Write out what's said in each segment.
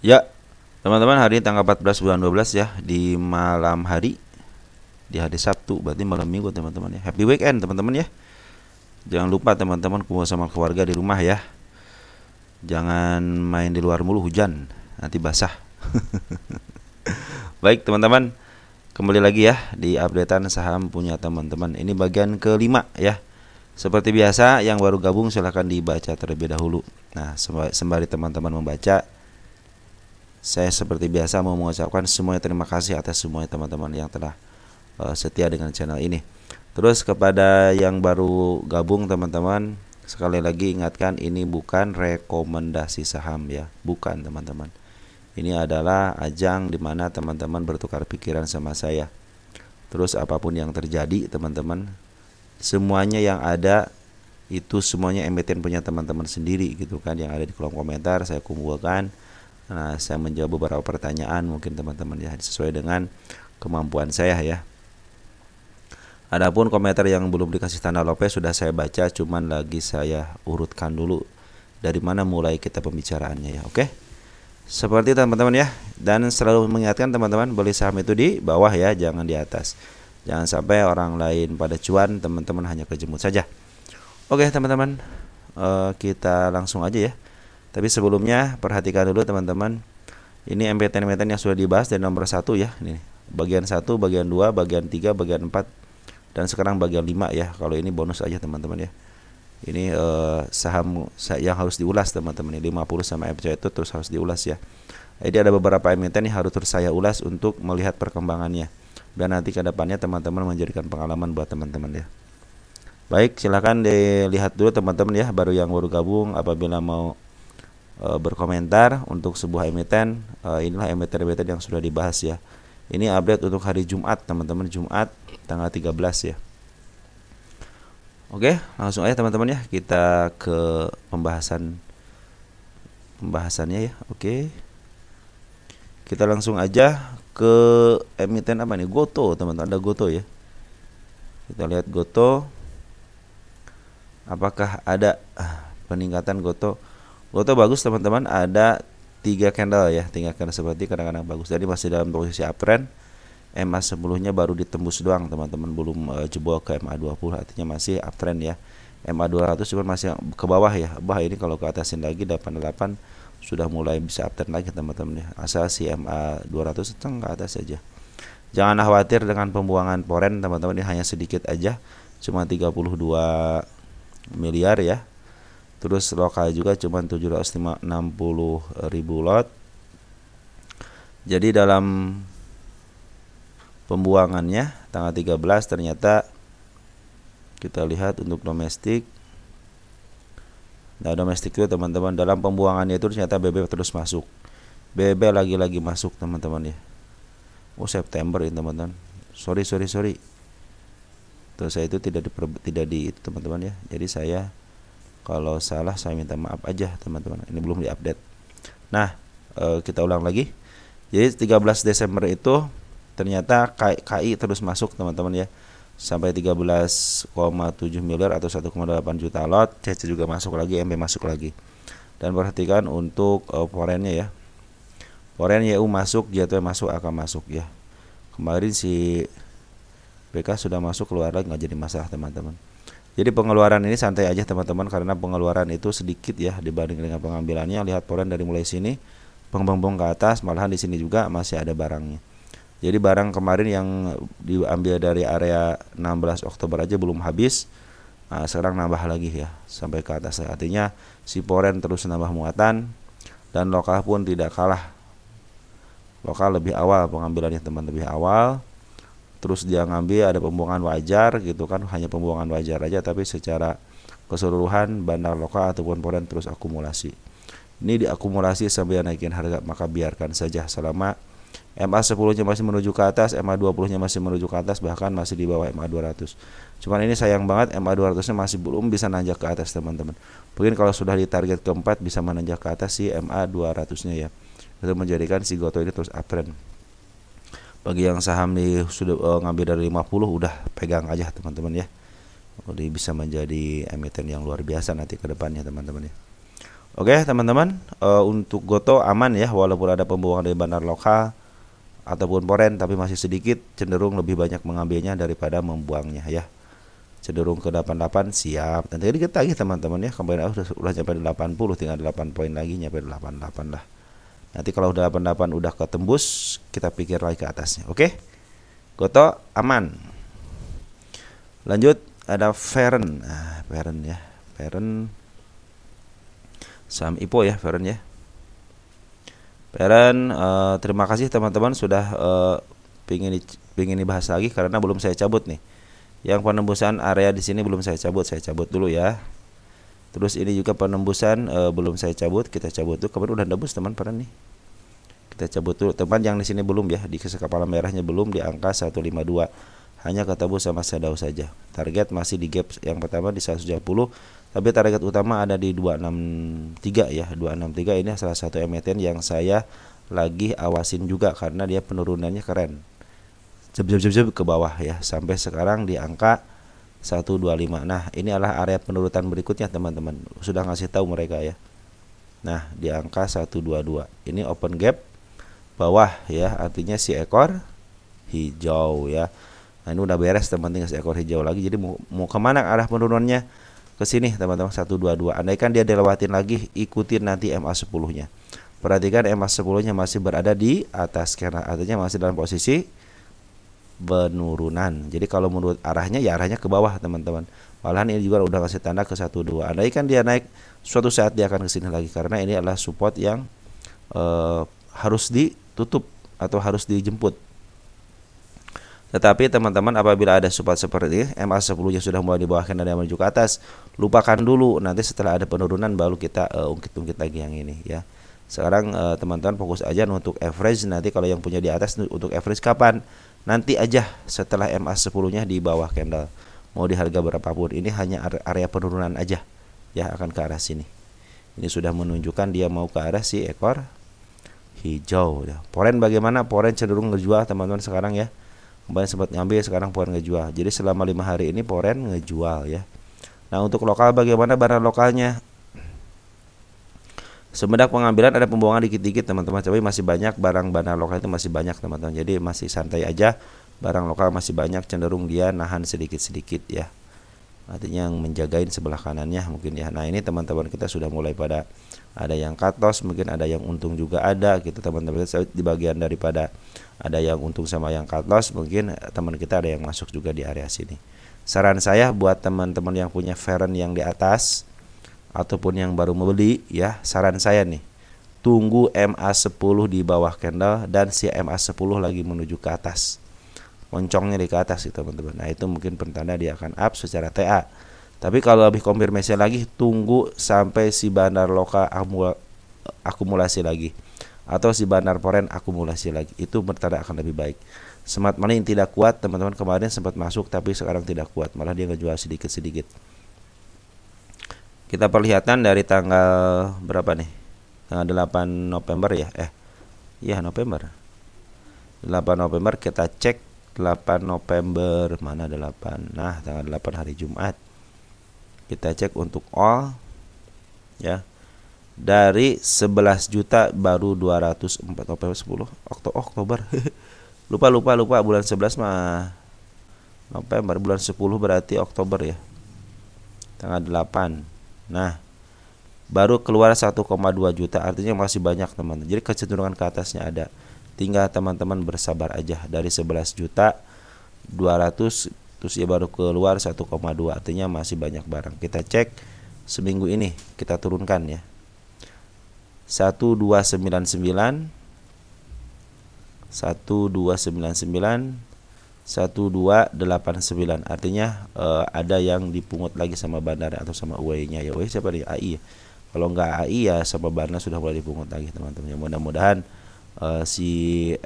Ya, teman-teman, hari ini tanggal 14 bulan 12 ya, di malam hari, di hari Sabtu, berarti malam Minggu teman-teman ya. Happy weekend teman-teman ya. Jangan lupa teman-teman kumpul sama keluarga di rumah ya. Jangan main di luar mulu, hujan, nanti basah. Baik teman-teman, kembali lagi ya di updatean saham punya teman-teman. Ini bagian kelima ya. Seperti biasa, yang baru gabung silahkan dibaca terlebih dahulu. Nah, sembari teman-teman membaca, saya seperti biasa mau mengucapkan semuanya terima kasih atas semuanya teman-teman yang telah setia dengan channel ini. Terus kepada yang baru gabung teman-teman, sekali lagi ingatkan ini bukan rekomendasi saham ya, bukan teman-teman. Ini adalah ajang di mana teman-teman bertukar pikiran sama saya. Terus apapun yang terjadi teman-teman, semuanya yang ada itu semuanya emiten punya teman-teman sendiri gitu kan, yang ada di kolom komentar saya kumpulkan. Nah, saya menjawab beberapa pertanyaan mungkin teman-teman ya, sesuai dengan kemampuan saya ya. Adapun komentar yang belum dikasih tanda lope sudah saya baca, cuman lagi saya urutkan dulu dari mana mulai kita pembicaraannya ya. Oke. Seperti teman-teman ya. Dan selalu mengingatkan teman-teman, beli saham itu di bawah ya, jangan di atas. Jangan sampai orang lain pada cuan, teman-teman hanya kejemut saja. Oke teman-teman, kita langsung aja ya. Tapi sebelumnya perhatikan dulu teman-teman. Ini emiten-emiten yang sudah dibahas dari nomor 1 ya. Ini bagian 1, bagian 2, bagian 3, bagian 4, dan sekarang bagian 5 ya. Kalau ini bonus aja teman-teman ya. Ini saham yang harus diulas teman-teman. 50 sama FC itu terus harus diulas ya. Jadi ada beberapa emiten yang harus terus saya ulas untuk melihat perkembangannya. Dan nanti ke depannya teman-teman menjadikan pengalaman buat teman-teman ya. Baik, silakan dilihat dulu teman-teman ya, baru gabung apabila mau berkomentar untuk sebuah emiten. Inilah emiten-emiten yang sudah dibahas ya. Ini update untuk hari Jumat teman-teman, Jumat tanggal 13 ya. Oke, langsung aja teman-teman ya, kita ke pembahasannya ya. Oke, kita langsung aja ke emiten apa nih, Goto teman-teman. Ada Goto ya, kita lihat Goto, apakah ada peningkatan Goto. Goto bagus teman-teman, ada 3 candle ya, 3 candle seperti kadang-kadang bagus. Jadi masih dalam posisi uptrend. MA 10-nya baru ditembus doang teman-teman, belum jebol ke MA 20, artinya masih uptrend ya. MA 200 cuma masih ke bawah ya. Ini kalau ke atasin lagi 88 sudah mulai bisa uptrend lagi teman-teman ya. Asal si MA 200 setengah ke atas saja. Jangan khawatir dengan pembuangan poren teman-teman, ini hanya sedikit aja, cuma 32 miliar ya. Terus lokal juga cuma 760 ribu lot. Jadi dalam pembuangannya tanggal 13 ternyata kita lihat untuk domestik. Nah, domestik itu teman-teman, dalam pembuangannya itu ternyata BB terus masuk. BB lagi-lagi masuk teman-teman ya. Oh, September ini teman-teman. Sorry. Terus saya itu tidak di itu teman-teman ya. Jadi saya kalau salah saya minta maaf aja teman-teman. Ini belum diupdate. Nah, kita ulang lagi. Jadi 13 Desember itu ternyata KI terus masuk teman-teman ya, sampai 13,7 miliar atau 1,8 juta lot. CC juga masuk lagi, MB masuk lagi. Dan perhatikan untuk forennya ya. Foren YU masuk, jatuh masuk, akan masuk ya. Kemarin si BK sudah masuk, keluar lagi, nggak jadi masalah teman-teman. Jadi pengeluaran ini santai aja teman-teman, karena pengeluaran itu sedikit ya dibanding dengan pengambilannya. Lihat foren dari mulai sini bong ke atas, malahan di sini juga masih ada barangnya. Jadi barang kemarin yang diambil dari area 16 Oktober aja belum habis. Nah, sekarang nambah lagi ya sampai ke atas. Artinya si foren terus nambah muatan, dan lokal pun tidak kalah. Lokal lebih awal pengambilannya teman, lebih awal. Terus dia ngambil, ada pembuangan wajar gitu kan, hanya pembuangan wajar aja, tapi secara keseluruhan bandar lokal ataupun foren terus akumulasi. Ini diakumulasi sampai naikin harga, maka biarkan saja selama MA 10-nya masih menuju ke atas, MA 20-nya masih menuju ke atas, bahkan masih di bawah MA 200. Cuman ini sayang banget, MA 200-nya masih belum bisa nanjak ke atas teman-teman. Mungkin kalau sudah di target keempat bisa menanjak ke atas si MA 200-nya ya. Itu menjadikan si Goto ini terus uptrend. Bagi yang saham nih sudah ngambil dari 50, udah pegang aja teman-teman ya. Jadi bisa menjadi emiten yang luar biasa nanti ke depannya teman-teman ya. Oke teman-teman, untuk Goto aman ya, walaupun ada pembuangan dari bandar lokal ataupun poren, tapi masih sedikit, cenderung lebih banyak mengambilnya daripada membuangnya ya. Cenderung ke 88 siap. Nanti dikit lagi teman-teman ya, kemarin udah sampai 80, tinggal 8 poin lagi nyampe 88 lah. Nanti kalau udah 88 udah ketembus, kita pikir lagi ke atasnya. Oke. Goto aman. Lanjut ada Feren. Nah, Feren ya. Feren saham IPO ya, Feren ya. Feren, terima kasih teman-teman sudah pingin dibahas lagi karena belum saya cabut nih. Yang penembusan area di sini belum saya cabut dulu ya. Terus ini juga penembusan belum saya cabut, kita cabut tuh. Kemarin udah nembus teman Feren nih. Kita cabut dulu. Teman yang di sini belum ya, di kepala merahnya belum di angka 152. Hanya ketemu sama shadow saja. Target masih di gap yang pertama di 170, tapi target utama ada di 263 ya. 263 ini salah satu emiten yang saya lagi awasin juga karena dia penurunannya keren. Jeb ke bawah ya, sampai sekarang di angka 125. Nah, ini adalah area penurunan berikutnya teman-teman. Sudah ngasih tahu mereka ya. Nah, di angka 122. Ini open gap bawah ya, artinya si ekor hijau ya. Nah, ini udah beres teman-teman, ekor hijau lagi. Jadi mau kemana arah penurunannya? Ke sini teman-teman, 122. Andaikan dia dilewatin lagi, ikutin nanti MA10-nya. Perhatikan MA10-nya masih berada di atas karena artinya masih dalam posisi penurunan. Jadi kalau menurut arahnya ya arahnya ke bawah teman-teman. Malahan ini juga udah kasih tanda ke 12. Andaikan dia naik, suatu saat dia akan ke sini lagi karena ini adalah support yang harus ditutup atau harus dijemput. Tetapi teman-teman, apabila ada support seperti ini, MA10-nya sudah mulai di bawah dan menuju ke atas, lupakan dulu. Nanti setelah ada penurunan baru kita ungkit-ungkit lagi yang ini ya. Sekarang teman-teman fokus aja untuk average. Nanti kalau yang punya di atas untuk average kapan? Nanti aja setelah MA10-nya di bawah candle. Mau di harga berapapun, ini hanya area penurunan aja ya, akan ke arah sini. Ini sudah menunjukkan dia mau ke arah si ekor hijau ya. Poren bagaimana? Poren cenderung ngejual teman-teman sekarang ya. Kemarin sempat ngambil, sekarang poren ngejual. Jadi selama 5 hari ini poren ngejual ya. Nah, untuk lokal bagaimana barang lokalnya? Semenjak pengambilan ada pembuangan dikit-dikit teman-teman, tapi masih banyak barang lokal itu masih banyak teman-teman. Jadi masih santai aja. Barang lokal masih banyak, cenderung dia nahan sedikit-sedikit ya. Artinya yang menjagain sebelah kanannya mungkin ya. Nah, ini teman-teman kita sudah mulai pada ada yang cut loss, mungkin ada yang untung juga ada gitu teman-teman. Di bagian daripada ada yang untung sama yang cut loss, mungkin teman kita ada yang masuk juga di area sini. Saran saya buat teman-teman yang punya Feren yang di atas ataupun yang baru membeli ya, saran saya nih, tunggu MA10 di bawah candle dan si MA10 lagi menuju ke atas. Moncongnya di ke atas gitu teman-teman. Nah, itu mungkin pertanda dia akan up secara TA. Tapi kalau lebih konfirmasi lagi, tunggu sampai si bandar lokal akumulasi lagi atau si bandar poren akumulasi lagi. Itu pertanda akan lebih baik. Smart money yang tidak kuat teman-teman, kemarin sempat masuk tapi sekarang tidak kuat, malah dia ngejual sedikit-sedikit. Kita perlihatkan dari tanggal berapa nih? Tanggal 8 November ya. Iya November. 8 November kita cek 8 November mana 8. Nah, tanggal 8 hari Jumat. Kita cek untuk all ya. Dari 11 juta baru 204 November 10 Oktober. lupa bulan 11 mah November, bulan 10 berarti Oktober ya. Tanggal 8. Nah, baru keluar 1,2 juta, artinya masih banyak teman. Jadi kecenderungan ke atasnya ada. Tinggal teman-teman bersabar aja. Dari 11 juta 200 terus ya baru keluar 1,2, artinya masih banyak barang. Kita cek seminggu ini, kita turunkan ya. 1299 1289, artinya ada yang dipungut lagi sama bandara atau sama UAE-nya ya. UAE siapa nih? AI ya. Kalau nggak AI ya sama bandara sudah mulai dipungut lagi teman-teman. Ya, mudah-mudahan si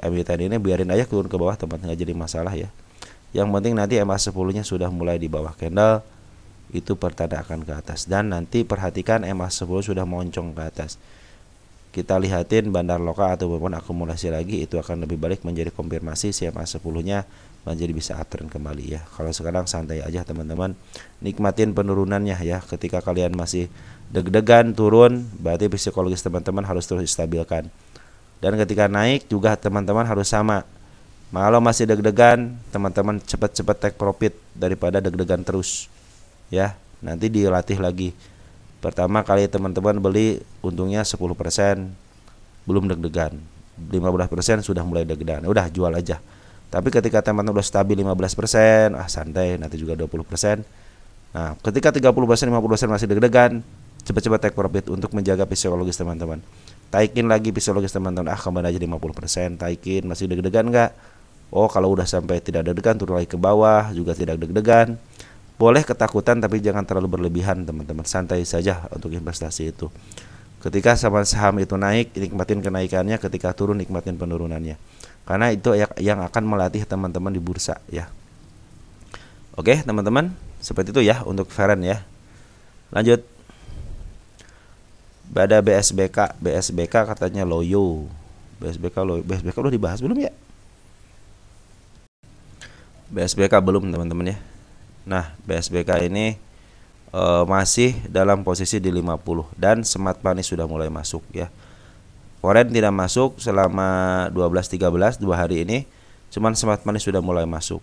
emiten ini biarin aja turun ke bawah teman-teman, nggak jadi masalah ya. Yang penting nanti MA10-nya sudah mulai di bawah candle, itu pertanda akan ke atas. Dan nanti perhatikan MA10 sudah moncong ke atas. kita lihatin bandar lokal ataupun akumulasi lagi, itu akan lebih balik menjadi konfirmasi SMA 10-nya menjadi bisa uptrend kembali ya. Kalau sekarang santai aja teman-teman, nikmatin penurunannya ya. Ketika kalian masih deg-degan turun, berarti psikologis teman-teman harus terus stabilkan. Dan ketika naik juga teman-teman harus sama. Kalau masih deg-degan, teman-teman cepat-cepat take profit daripada deg-degan terus ya. Nanti dilatih lagi. Pertama kali teman-teman beli untungnya 10%, belum deg-degan. 15% sudah mulai deg-degan. Udah jual aja. Tapi ketika teman-teman udah stabil 15%, santai, nanti juga 20%. Nah, ketika 30%, 50% masih deg-degan, cepat-cepat take profit untuk menjaga psikologis teman-teman. Taikin lagi psikologis teman-teman. Kembali aja 50%, taikin, masih deg-degan enggak? Oh, kalau udah sampai tidak deg-degan, turun lagi ke bawah, juga tidak deg-degan. Boleh ketakutan tapi jangan terlalu berlebihan teman-teman. Santai saja untuk investasi itu. Ketika saham itu naik, nikmatin kenaikannya. Ketika turun, nikmatin penurunannya. Karena itu yang akan melatih teman-teman di bursa ya. Oke teman-teman, seperti itu ya untuk Feren ya. Lanjut. Pada BSBK katanya loyo. BSBK udah dibahas belum ya? BSBK belum teman-teman ya. Nah, BSBK ini masih dalam posisi di 50 dan smart money sudah mulai masuk ya. Foreign tidak masuk selama 12-13 2 hari ini, cuman smart money sudah mulai masuk.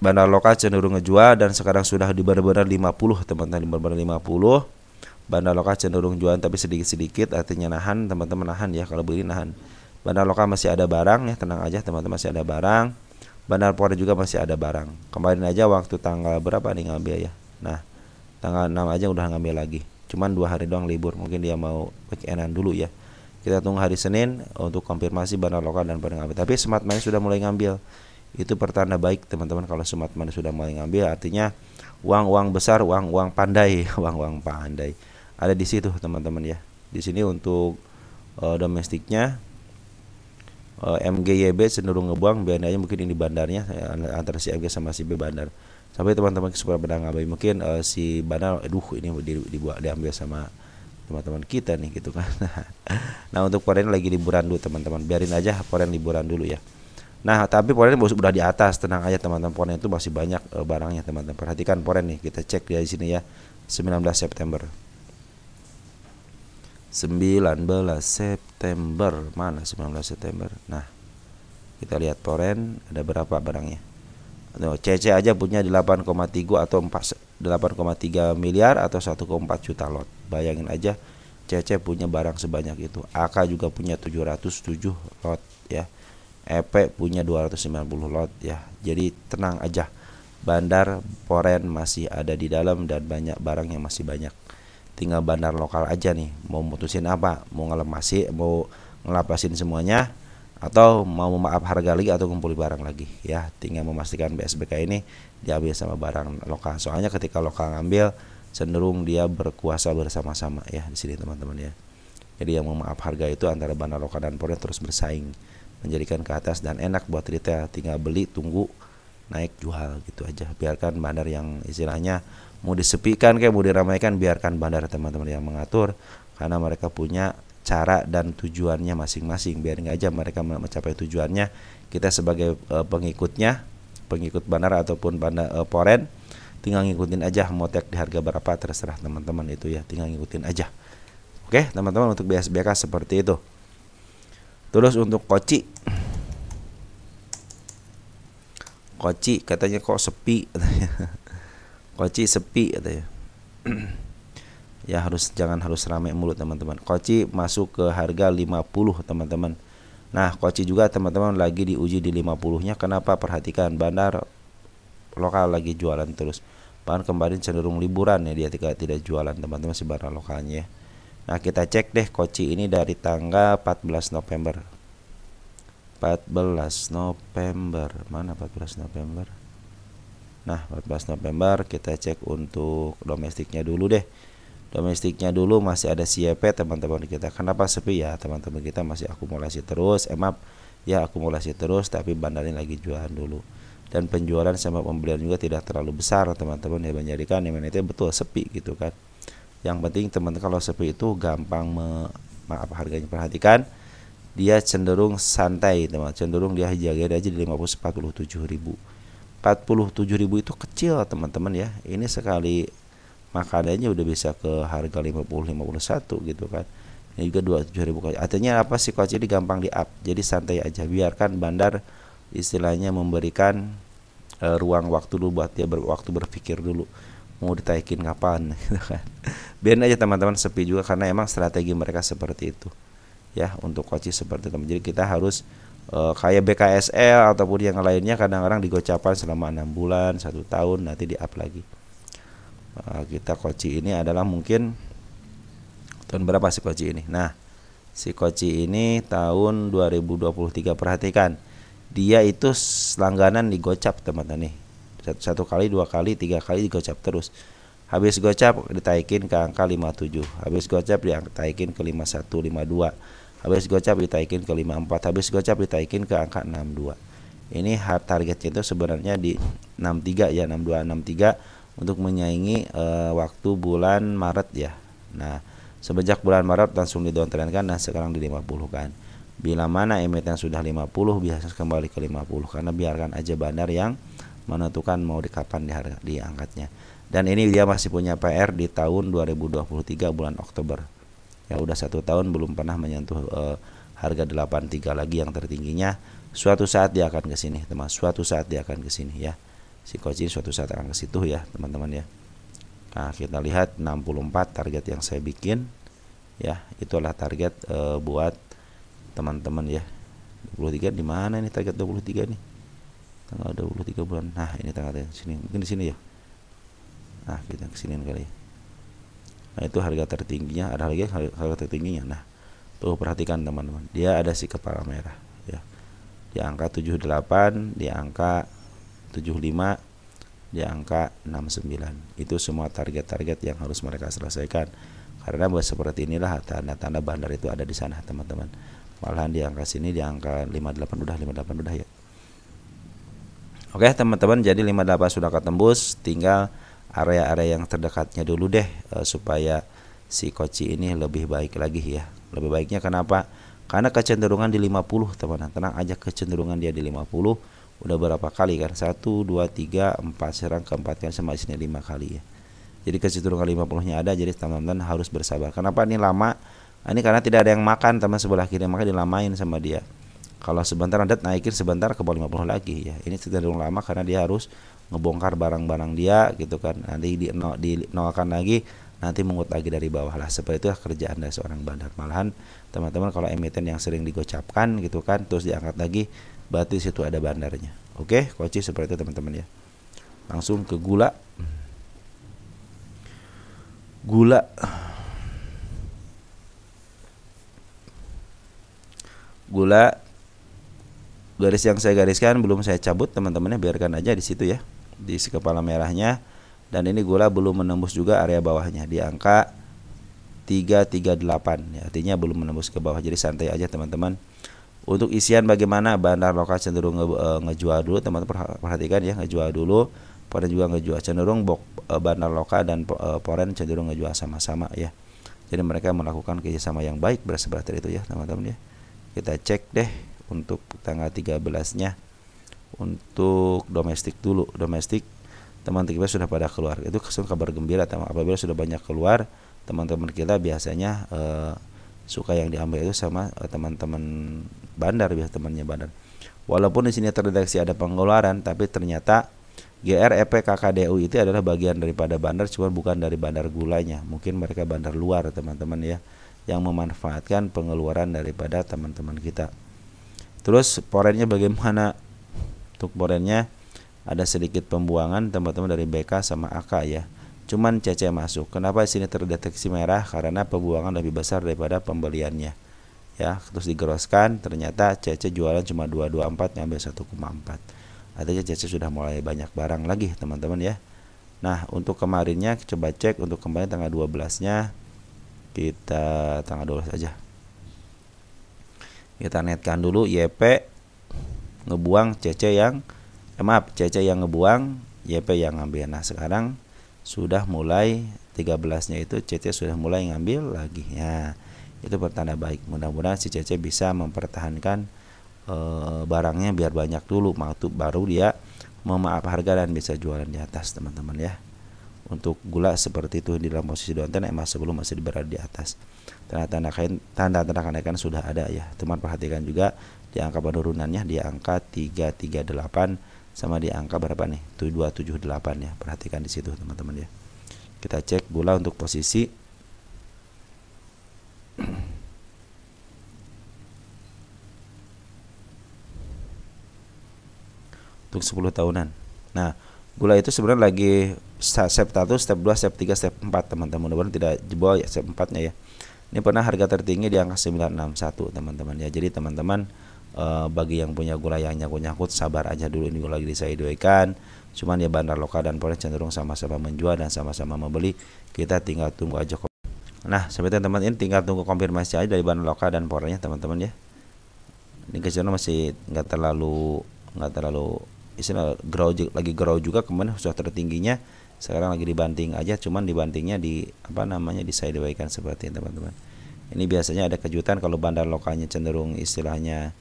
Bandar lokal cenderung ngejual dan sekarang sudah di benar-benar 50 teman-teman, benar-benar 50. Bandar lokal cenderung jual tapi sedikit-sedikit, artinya nahan, teman-teman nahan ya, kalau beli nahan. Bandar lokal masih ada barang ya, tenang aja teman-teman, masih ada barang. Bandar foreign juga masih ada barang. Kemarin aja waktu tanggal berapa nih ngambil ya. Nah, tanggal 6 aja udah ngambil lagi. Cuman 2 hari doang libur, mungkin dia mau weekendan dulu ya. Kita tunggu hari Senin untuk konfirmasi bandar lokal dan pada ngambil. Tapi smart money sudah mulai ngambil. Itu pertanda baik teman-teman kalau smart money sudah mulai ngambil, artinya uang-uang besar, uang-uang pandai, uang-uang pandai ada di situ teman-teman ya. Di sini untuk domestiknya MGYB cenderung ngebuang, biasanya mungkin ini bandarnya antara si MG sama si B bandar. Sampai teman-teman super pedang abai mungkin si bandar ini diambil sama teman-teman kita nih gitu kan. Nah, untuk foreign lagi liburan dulu teman-teman. Biarin aja foreign liburan dulu ya. Nah, tapi foreign udah di atas, tenang aja teman-teman. Foreign itu masih banyak barangnya teman-teman. Perhatikan foreign nih, kita cek di sini ya. 19 September. 19 September. Mana 19 September? Nah, kita lihat foreign ada berapa barangnya. CC aja punya 8,3 atau 8,3 miliar atau 1,4 juta lot. Bayangin aja CC punya barang sebanyak itu. AK juga punya 707 lot ya. EP punya 290 lot ya. Jadi tenang aja. Bandar foreign masih ada di dalam dan banyak barang yang masih banyak. Tinggal bandar lokal aja nih. Mau mutusin apa? Mau ngelapasin semuanya atau mau memaaf harga lagi atau kumpul barang lagi ya. Tinggal memastikan BSBK ini diambil sama barang lokal. Soalnya ketika lokal ngambil cenderung dia berkuasa bersama-sama ya di sini teman-teman ya. Jadi yang memaaf harga itu antara bandar lokal dan foreign terus bersaing, menjadikan ke atas dan enak buat retail. Tinggal beli, tunggu naik, jual gitu aja. Biarkan bandar yang istilahnya mau disepikan kayak mau diramaikan, biarkan bandar teman-teman yang mengatur, karena mereka punya cara dan tujuannya masing-masing. Biarin aja mereka mencapai tujuannya. Kita sebagai pengikutnya, pengikut bandar ataupun bandar foreign, tinggal ngikutin aja. Mau tag di harga berapa terserah teman-teman itu ya, tinggal ngikutin aja. Oke teman-teman, untuk BSBK seperti itu. Terus untuk Koci katanya kok sepi katanya. Koci sepi katanya. Ya jangan harus ramai mulut teman-teman. Koci masuk ke harga 50 teman-teman. Nah, Koci juga teman-teman lagi diuji di 50-nya. Kenapa? Perhatikan, bandar lokal lagi jualan terus. Bahkan kemarin cenderung liburan ya, dia tidak jualan teman-teman si bandar lokalnya. Nah, kita cek deh Koci ini dari tanggal 14 November. 14 November. Mana 14 November? Nah, 14 November kita cek untuk domestiknya dulu deh. Domestiknya dulu masih ada CYP teman-teman kita. Kenapa sepi ya? Teman-teman kita masih akumulasi terus. Akumulasi terus, tapi bandarnya lagi jualan dulu. Dan penjualan sama pembelian juga tidak terlalu besar teman-teman ya, menjadikan itu betul sepi gitu kan. Yang penting teman-teman kalau sepi itu gampang apa harganya, perhatikan dia cenderung santai teman, cenderung dia jaga aja di 47.000. 47.000 itu kecil teman-teman ya. Ini sekali makanannya udah bisa ke harga 51 gitu kan. Ini juga 27.000. Artinya apa sih, coach ini gampang di up. Jadi santai aja, biarkan bandar istilahnya memberikan ruang waktu dulu buat dia waktu berpikir dulu mau ditaikin kapan gitu kan. Biarin aja teman-teman sepi juga, karena emang strategi mereka seperti itu ya, untuk coach seperti itu. Jadi kita harus kayak BKSL ataupun yang lainnya kadang-kadang digocapan selama 6 bulan 1 tahun, nanti di up lagi. Kita koci ini adalah mungkin tahun berapa si koci ini. Nah si koci ini tahun 2023. Perhatikan dia itu langganan digocap teman-teman nih, satu kali, 2 kali, 3 kali digocap terus. Habis gocap ditaikin ke angka 57, habis gocap ditaikin ke 51, 52, habis gocap ditaikin ke 54, habis gocap ditaikin ke angka 62. Ini targetnya itu sebenarnya di 63 ya, 62, 63 untuk menyaingi waktu bulan Maret ya. Nah semenjak bulan Maret langsung didowntrendkan, nah sekarang di 50 kan. Bila mana emiten sudah 50 biasa kembali ke 50, karena biarkan aja bandar yang menentukan mau di kapan diangkatnya. Dan ini dia masih punya PR di tahun 2023 bulan Oktober. Ya udah 1 tahun belum pernah menyentuh harga 83 lagi yang tertingginya. Suatu saat dia akan ke sini, teman. Suatu saat dia akan ke sini ya. Si coach ini suatu saat akan ke situ ya, teman-teman ya. Nah, kita lihat 64 target yang saya bikin ya. Itulah target buat teman-teman ya. 23 di mana ini target 23 nih? Tanggal 23 bulan. Nah, ini tanggal sini. Mungkin di sini ya. Nah, kita kesiniin kali. Nah, itu harga tertingginya, ada lagi harga tertingginya. Nah, tuh perhatikan teman-teman. Dia ada si kepala merah ya. Di angka 78, di angka 75, di angka 69. Itu semua target-target yang harus mereka selesaikan. Karena seperti inilah tanda-tanda bandar itu ada di sana, teman-teman. Malahan di angka sini, di angka 58 udah ya. Oke teman-teman, jadi 58 sudah ketembus, tinggal area-area yang terdekatnya dulu deh supaya si koci ini lebih baik lagi ya. Lebih baiknya kenapa? Karena kecenderungan di 50 teman-teman. Tenang aja, kecenderungan dia di 50 udah berapa kali kan? 1, 2, 3, 4, serang keempat kan, sama sini 5 kali ya. Jadi kecenderungan 50-nya ada, jadi teman-teman harus bersabar. Kenapa ini lama? Ini karena tidak ada yang makan teman sebelah kiri, maka dilamain sama dia. Kalau sebentar ada naikin, sebentar ke bawah 50 lagi ya. Ini cenderung lama karena dia harus ngebongkar barang-barang dia gitu kan. Nanti dinolkan lagi, nanti mengut lagi dari bawah lah. Seperti itu kerjaan dari seorang bandar. Malahan teman-teman kalau emiten yang sering digocapkan gitu kan, terus diangkat lagi, berarti situ ada bandarnya. Oke, koci seperti itu teman-teman ya. Langsung ke gula. Gula garis yang saya gariskan belum saya cabut teman-temannya, biarkan aja di situ ya, di si kepala merahnya. Dan ini gula belum menembus juga area bawahnya di angka 338 ya, artinya belum menembus ke bawah, jadi santai aja teman-teman. Untuk isian bagaimana, bandar lokal cenderung ngejual dulu teman-teman, perhatikan ya, ngejual dulu. Poren juga ngejual, cenderung bandar lokal dan poren cenderung ngejual sama-sama ya. Jadi mereka melakukan kerjasama yang baik seperti itu ya teman-teman ya. Kita cek deh untuk tanggal 13-nya untuk domestik dulu. Domestik teman-teman kita sudah pada keluar. Itu kabar gembira teman. Apabila sudah banyak keluar, teman-teman kita biasanya suka yang diambil itu sama teman-teman bandar, biasa temannya bandar. Walaupun di sini terdeteksi ada pengeluaran, tapi ternyata GR, EP, KKDU itu adalah bagian daripada bandar, cuma bukan dari bandar gulanya. Mungkin mereka bandar luar teman-teman ya, yang memanfaatkan pengeluaran daripada teman-teman kita. Terus porennya bagaimana? Untuk porennya ada sedikit pembuangan teman-teman dari BK sama AK ya. Cuman CC masuk. Kenapa di sini terdeteksi merah? Karena pembuangan lebih besar daripada pembeliannya. Ya, terus digeroskan, ternyata CC jualan cuma 224, ngambil 1,4. Artinya CC sudah mulai banyak barang lagi teman-teman ya. Nah, untuk kemarinnya coba cek untuk kemarin tanggal 12-nya. Kita tanggal 12 aja. Kita netkan dulu YP ngebuang CC yang CC yang ngebuang, YP yang ngambil. Nah, sekarang sudah mulai 13-nya itu CC sudah mulai ngambil lagi ya. Itu pertanda baik. Mudah-mudahan si CC bisa mempertahankan barangnya biar banyak dulu, baru dia memaaf harga dan bisa jualan di atas, teman-teman ya. Untuk gula seperti itu di dalam posisi downtrend emas sebelum masih berada di atas. Tanda-tanda kenaikan sudah ada ya. Teman perhatikan juga di angka penurunannya di angka 338 sama di angka berapa nih? 278 ya. Perhatikan di situ teman-teman ya. Kita cek gula untuk posisi untuk 10 tahunan. Nah, gula itu sebenarnya lagi step 1, step 2, step 3, step 4 teman-teman. Mudah-mudahan tidak jebol ya step 4-nya ya. Ini pernah harga tertinggi di angka 961 teman-teman ya. Jadi teman-teman bagi yang punya gula yang nyangkut-nyangkut sabar aja dulu, ini gula lagi disesuaikan. Cuman ya bandar lokal dan foreign cenderung sama-sama menjual dan sama-sama membeli. Kita tinggal tunggu aja. Nah, seperti teman-teman ini tinggal tunggu konfirmasi aja dari bandar lokal dan foreignnya teman-teman ya. Ini kecenderungan masih nggak terlalu istilah grow juga kemarin sudah tertingginya, sekarang lagi dibanting aja, cuman dibantingnya di disesuaikan seperti ini teman-teman. Ini biasanya ada kejutan kalau bandar lokalnya cenderung istilahnya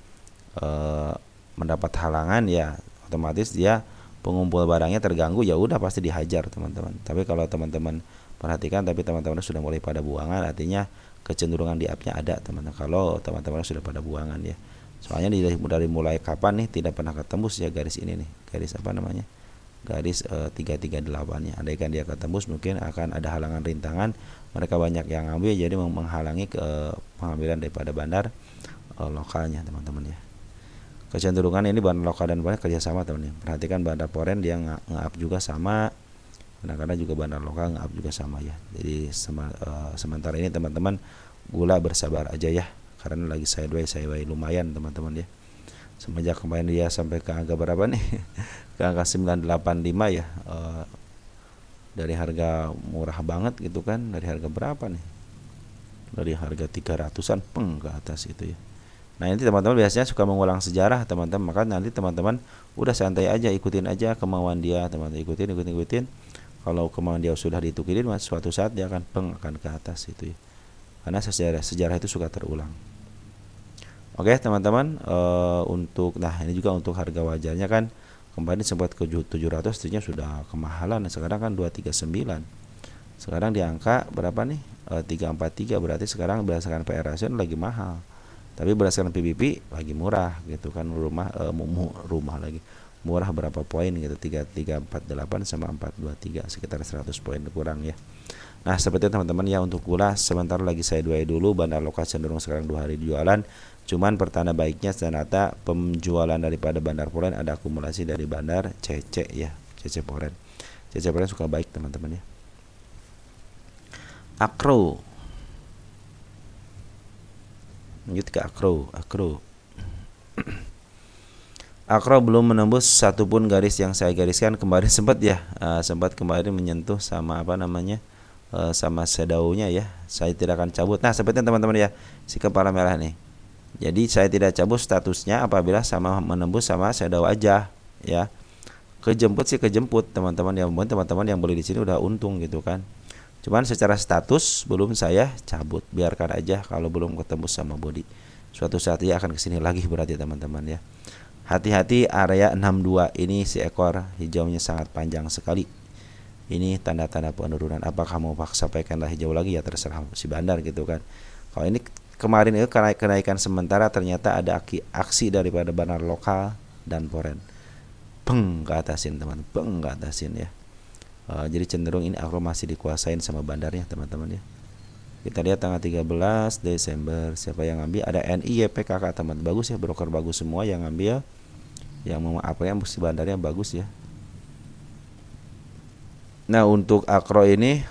mendapat halangan ya, otomatis dia pengumpul barangnya terganggu, ya udah pasti dihajar teman-teman. Tapi kalau teman-teman perhatikan, tapi teman-teman sudah mulai pada buangan, artinya kecenderungan di up-nya ada teman-teman. Kalau teman-teman sudah pada buangan ya. Soalnya dari mulai kapan nih tidak pernah ketembus ya garis ini nih, garis garis 338-nya. Andaikan dia ketembus mungkin akan ada halangan rintangan, mereka banyak yang ngambil jadi menghalangi ke pengambilan daripada bandar lokalnya teman-teman ya. Kecenderungan ini bandar lokal dan foreign kerjasama teman-teman. Perhatikan bandar foreign dia nge-up juga sama, kadang-kadang juga bandar lokal nge-up juga sama ya. Jadi sementara ini teman-teman gula bersabar aja ya, karena lagi sideways lumayan teman-teman ya. Semenjak kemarin dia sampai ke angka berapa nih? Ke angka 985 ya. Dari harga murah banget gitu kan, dari harga berapa nih? Dari harga 300-an ke atas itu ya. Nah, ini teman-teman biasanya suka mengulang sejarah teman-teman, maka nanti teman-teman udah santai aja, ikutin aja kemauan dia teman-teman, ikutin. Kalau kemauan dia sudah ditukirin, suatu saat dia akan ke atas itu ya. Karena sejarah itu suka terulang. Oke teman-teman, ini juga untuk harga wajarnya kan kemarin sempat ke 700, ternyata sudah kemahalan. Sekarang kan 239. Sekarang di angka berapa nih? 343, berarti sekarang berdasarkan PR ratio lagi mahal. Tapi berdasarkan PBB lagi murah gitu kan, rumah lagi murah berapa poin gitu, 3348 sama 423, sekitar 100 poin kurang ya. Nah, seperti teman-teman ya, untuk gula sebentar lagi saya duai dulu, bandar lokal cenderung sekarang 2 hari jualan. Cuman pertanda baiknya ternyata penjualan daripada bandar foreign ada akumulasi dari bandar CC ya, CC foreign. CC foreign suka baik teman-teman ya. Akro. Lanjut ke Akro. Akro belum menembus satupun garis yang saya gariskan kemarin, sempat kemarin menyentuh sama sama shadownya ya. Saya tidak akan cabut. Nah, seperti teman-teman ya, si kepala merah nih. Jadi saya tidak cabut statusnya apabila sama menembus sama shadow aja ya. Kejemput teman-teman yang beli di sini udah untung gitu kan. Cuman secara status belum saya cabut, biarkan aja kalau belum ketemu sama body. Suatu saat dia akan kesini lagi berarti teman-teman ya. Hati-hati area 62 ini, si ekor hijaunya sangat panjang sekali. Ini tanda-tanda penurunan. Apakah mau sampaikanlah hijau lagi ya terserah si bandar gitu kan. Kalau ini kemarin itu kenaikan sementara, ternyata ada aksi daripada bandar lokal dan foreign. Ke atasin teman, ke atasin ya. Jadi cenderung ini Akro masih dikuasain sama bandarnya teman-teman ya. Kita lihat tanggal 13 Desember siapa yang ngambil, ada NIYPKK teman, bagus ya, broker bagus semua yang ngambil, yang mau mesti bandarnya bagus ya. Nah, untuk Akro ini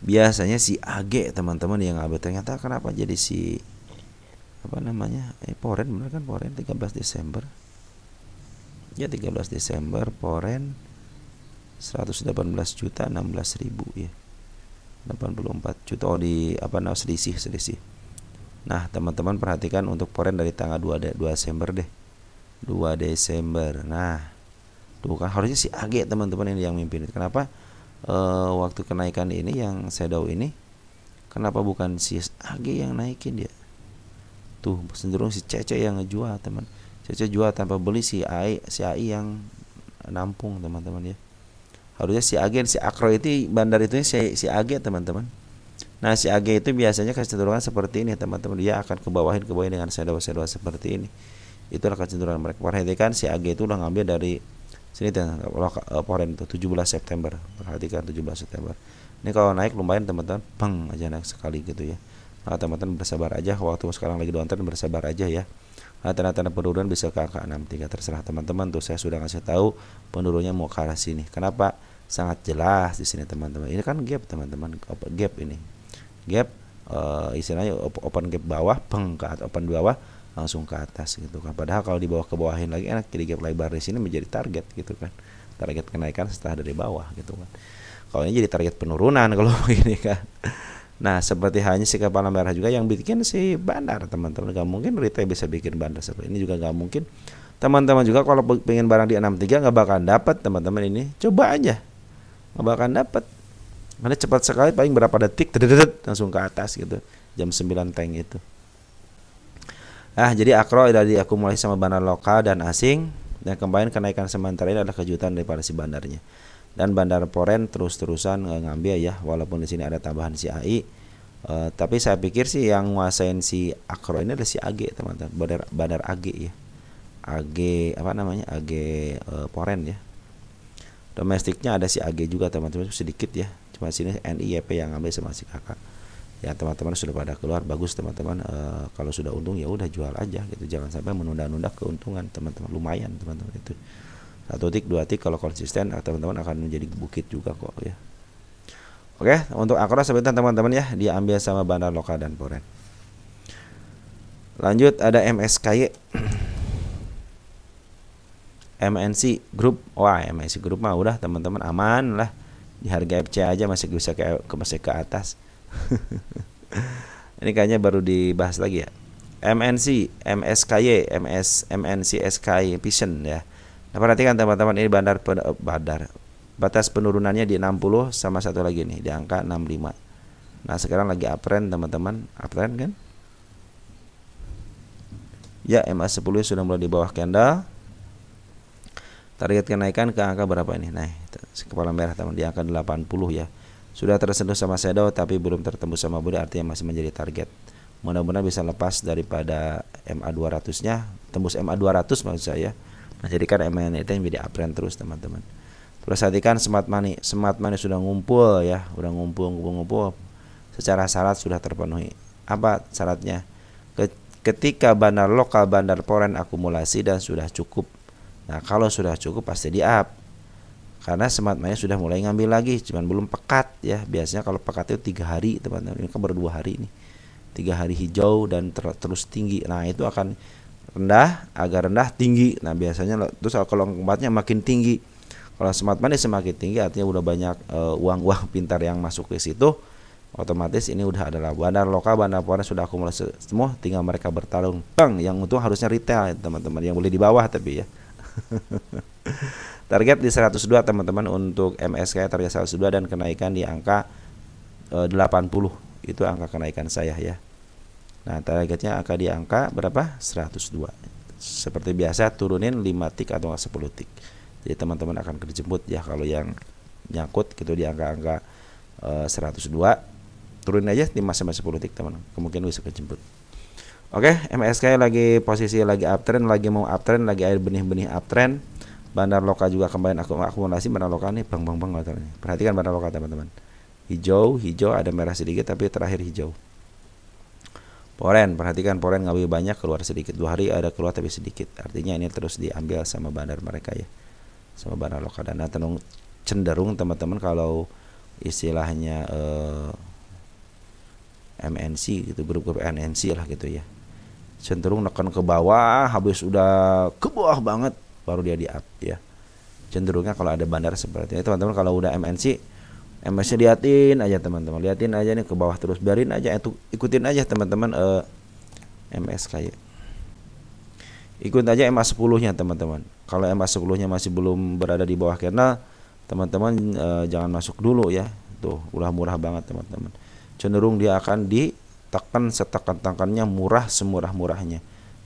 biasanya si AG teman-teman yang ngambil, ternyata kenapa jadi si foreign, benar kan foreign 13 Desember ya, 13 Desember foreign 118 juta 16 ribu ya, 84 juta selisih. Nah teman-teman perhatikan untuk foreign dari tanggal 2 Desember deh, 2 Desember. Nah tuh kan harusnya si AG teman-teman ini yang mimpin. Kenapa waktu kenaikan ini yang shadow ini, kenapa bukan si AG yang naikin dia? Tuh cenderung si CC yang ngejual teman. CC jual tanpa beli, si AI yang nampung teman-teman ya. Harusnya si AG, si Akro itu bandar itu si AG teman-teman. Nah si AG itu biasanya kecenderungan seperti ini teman-teman, dia akan kebawahin dengan shadow seperti ini. Itulah kecenderungan mereka. Perhatikan si AG itu udah ngambil dari sini poren itu 17 September. Perhatikan 17 September. Ini kalau naik lumayan teman-teman, peng aja naik sekali gitu ya. Nah, teman-teman bersabar aja, waktu sekarang lagi downtrend, bersabar aja ya. Nah, tanda-tanda penurunan bisa ke angka 63, terserah teman-teman. Tuh saya sudah kasih tahu penurunnya mau ke arah sini. Kenapa? Sangat jelas di sini teman-teman. Ini kan gap teman-teman, gap ini. Gap istilahnya open gap bawah, peng ke atas, open bawah langsung ke atas gitu kan. Padahal kalau di bawah ke bawahin lagi enak, jadi gap lebar di sini menjadi target gitu kan. Target kenaikan setelah dari bawah gitu kan. Kalau ini jadi target penurunan kalau begini kan. Nah seperti halnya si kepala merah juga yang bikin si bandar teman-teman. Gak mungkin retail bisa bikin bandar seperti ini juga, gak mungkin. Teman-teman juga kalau pengen barang di 63 gak bakal dapat teman-teman ini. Coba aja, gak bakal dapat. Karena cepat sekali, paling berapa detik langsung ke atas gitu. Jam 9 tank itu. Nah jadi Akro sudah diakumulasi sama bandar lokal dan asing. Dan kembali kenaikan sementara ini adalah kejutan daripada si bandarnya. Dan bandar Poren terus-terusan ngambil ya, walaupun di sini ada tambahan si AI, tapi saya pikir sih yang nguasain si Akro ini adalah si AG teman-teman, bandar AG ya, AG apa namanya, AG Poren ya. Domestiknya ada si AG juga teman-teman, sedikit ya, cuma sini NIYP yang ngambil sama si kakak. Ya teman-teman sudah pada keluar, bagus teman-teman. Kalau sudah untung ya udah jual aja gitu, jangan sampai menunda-nunda keuntungan teman-teman, lumayan teman-teman itu. 1 tik 2 tik kalau konsisten teman-teman akan menjadi bukit juga kok ya. Oke, untuk Akro sebentar teman-teman ya, diambil sama bandar lokal dan Poren. Lanjut ada MSKY, MNC Group. Wah MNC Group mah udah teman-teman aman lah, di harga FC aja masih bisa masih ke atas. Ini kayaknya baru dibahas lagi ya. MNC, MSKY, MNC SKY Vision ya. Nah, perhatikan teman-teman, ini bandar batas penurunannya di 60 sama satu lagi nih di angka 65. Nah sekarang lagi uptrend teman-teman, uptrend kan ya. MA10 sudah mulai di bawah candle. Target kenaikan ke angka berapa ini? Nah kepala merah teman, di angka 80 ya. Sudah tersentuh sama shadow tapi belum tertembus sama body, artinya masih menjadi target. Mudah-mudahan bisa lepas daripada MA200 nya, tembus MA200 maksud saya. Nah jadikan MA itu menjadi uptrend terus teman-teman. Perhatikan smart money sudah ngumpul ya, udah ngumpul. Secara syarat sudah terpenuhi. Apa syaratnya? Ketika bandar lokal, bandar Poren akumulasi dan sudah cukup. Nah kalau sudah cukup pasti di up. Karena smart money sudah mulai ngambil lagi, cuman belum pekat ya. Biasanya kalau pekat itu 3 hari teman-teman. Ini kan baru 2 hari ini. 3 hari hijau dan terus tinggi. Nah itu akan rendah, agak rendah, tinggi. Nah biasanya terus kalau keempatnya makin tinggi. Kalau smart money semakin tinggi artinya udah banyak uang-uang pintar yang masuk ke situ. Otomatis ini udah adalah bandar lokal, bandar Poren sudah akumulasi semua, tinggal mereka bertarung. Bang, yang untung harusnya retail teman-teman, yang boleh di bawah tapi ya. Target di 102 teman-teman untuk MSK, target 102 dan kenaikan di angka 80. Itu angka kenaikan saya ya. Nah targetnya angka di angka berapa? 102. Seperti biasa turunin 5 tik atau 10 tik. Jadi teman-teman akan dijemput ya, kalau yang nyangkut gitu di angka-angka 102, turunin aja 5 sampai 10 tik teman, kemungkinan bisa kejemput. Oke, MSK lagi posisi lagi uptrend, lagi mau uptrend, lagi air benih-benih uptrend. Bandar lokal juga kembali akumulasi, bandar lokal nih bang. Perhatikan bandar lokal teman-teman. Hijau, ada merah sedikit tapi terakhir hijau. Poren, perhatikan Poren ngambil banyak, keluar sedikit. 2 hari ada keluar tapi sedikit. Artinya ini terus diambil sama bandar mereka ya, sama bandar lokal. Dan cenderung teman-teman kalau istilahnya MNC gitu, grup-grup MNC lah gitu ya, cenderung nekan ke bawah, habis udah ke bawah banget baru dia di up ya. Cenderungnya kalau ada bandar seperti itu teman-teman, kalau udah MNC liatin aja teman-teman, liatin aja nih ke bawah terus, biarin aja itu, ikutin aja teman-teman MS kayak ikut aja MA10 nya teman-teman. Kalau MA10 nya masih belum berada di bawah candle, teman-teman jangan masuk dulu ya. Tuh udah murah banget teman-teman, cenderung dia akan ditekan setekan-tekannya, murah semurah-murahnya.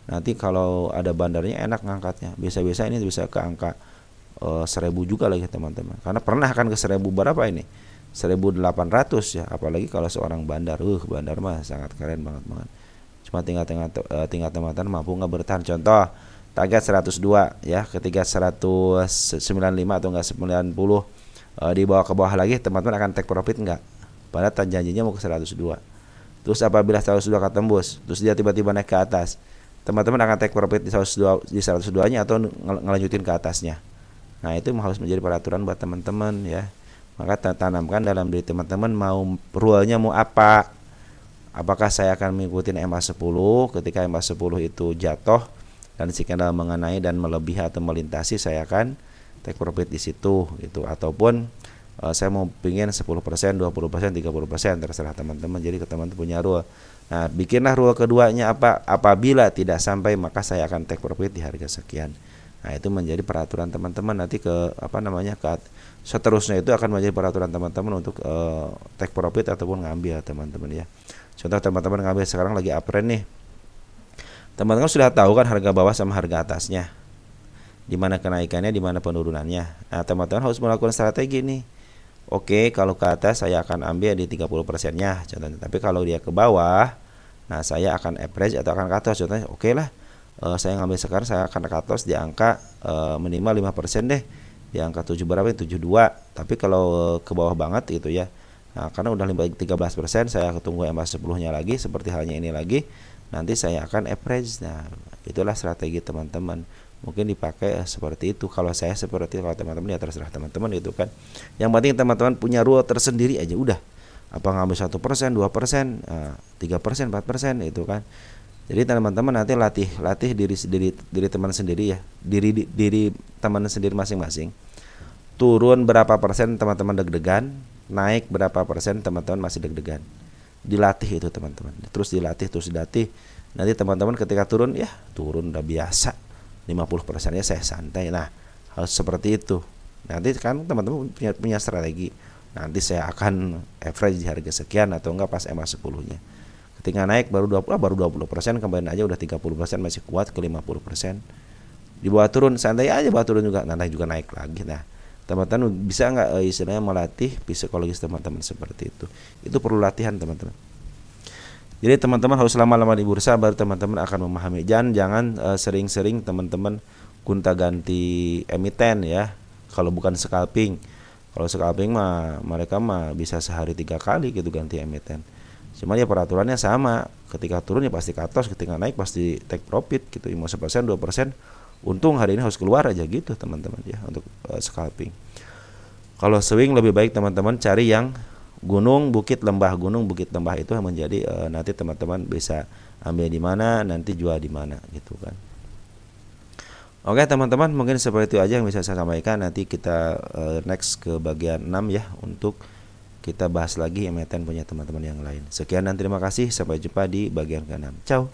Nanti kalau ada bandarnya enak ngangkatnya, biasa-biasa ini bisa ke angka 1000 juga lagi teman-teman, karena pernah kan ke 1000 berapa ini, 1800 ya. Apalagi kalau seorang bandar, bandar mah sangat keren banget. Cuma tinggal teman-teman mampu nggak bertahan. Contoh target 102 ya, ketika 195 atau enggak 90 di bawah ke bawah lagi, teman-teman akan take profit enggak? Padahal janjinya mau ke 102. Terus apabila 102 ketembus, terus dia tiba-tiba naik ke atas, teman-teman akan take profit di 102-nya atau ngelanjutin ke atasnya. Nah, itu harus menjadi peraturan buat teman-teman ya. Maka tanamkan dalam diri teman-teman, mau rule-nya mau apa? Apakah saya akan mengikuti MA10 ketika MA10 itu jatuh dan si candle mengenai dan melebihi atau melintasi, saya akan take profit di situ gitu, ataupun saya mau pingin 10%, 20%, 30%, terserah teman-teman. Jadi teman-teman punya rule. Nah, bikinlah rule keduanya apa? Apabila tidak sampai maka saya akan take profit di harga sekian. Nah, itu menjadi peraturan teman-teman. Nanti ke seterusnya itu akan menjadi peraturan teman-teman untuk take profit ataupun ngambil teman-teman ya. Contoh teman-teman ngambil sekarang lagi uptrend nih. Teman-teman sudah tahu kan harga bawah sama harga atasnya, di mana kenaikannya, di mana penurunannya. Nah, teman-teman harus melakukan strategi nih. Oke, kalau ke atas saya akan ambil di 30%-nya contohnya. Tapi kalau dia ke bawah, nah saya akan average atau akan cut loss contohnya. Oke lah, saya ngambil sekarang, saya akan cut loss di angka minimal 5% deh. Di angka 7 berapa? 72. Tapi kalau ke bawah banget gitu ya. Nah, karena udah 13%, saya tunggu MA10-nya lagi, seperti halnya ini lagi. Nanti saya akan average. Nah, itulah strategi teman-teman. Mungkin dipakai seperti itu. Kalau saya seperti itu, kalau teman-teman ya terserah teman-teman itu kan. Yang penting teman-teman punya rule tersendiri aja udah. Apa ngambil 1%, 2%, 3%, 4% itu kan. Jadi teman-teman nanti latih diri teman sendiri ya. Diri teman sendiri masing-masing. Turun berapa persen teman-teman deg-degan, naik berapa persen teman-teman masih deg-degan. Dilatih itu teman-teman. Terus dilatih. Nanti teman-teman ketika turun ya turun udah biasa. 50%-nya saya santai. Nah, harus seperti itu. Nanti kan teman-teman punya strategi. Nanti saya akan average di harga sekian atau enggak pas MA10-nya. Ketika naik baru 20%, kembali aja udah 30%, masih kuat ke 50%. Di bawah turun santai aja, bawah turun juga nanti juga naik lagi. Nah, teman-teman bisa enggak istilahnya melatih psikologis teman-teman seperti itu. Itu perlu latihan teman-teman. Jadi teman-teman harus lama-lama di bursa baru teman-teman akan memahami. Jangan sering-sering teman-teman gonta-ganti emiten ya. Kalau bukan scalping. Kalau scalping mah mereka mah bisa sehari 3 kali gitu ganti emiten. Cuma ya peraturannya sama. Ketika turun ya pasti cut loss, ketika naik pasti take profit gitu. 5%, 2%. Untung hari ini harus keluar aja gitu teman-teman ya untuk scalping. Kalau swing lebih baik teman-teman cari yang gunung, bukit, lembah, gunung, bukit, lembah itu menjadi nanti teman-teman bisa ambil di mana, nanti jual di mana gitu kan. Oke teman-teman, mungkin seperti itu aja yang bisa saya sampaikan. Nanti kita next ke bagian 6 ya, untuk kita bahas lagi emiten punya teman-teman yang lain. Sekian dan terima kasih, sampai jumpa di bagian ke-6. Ciao.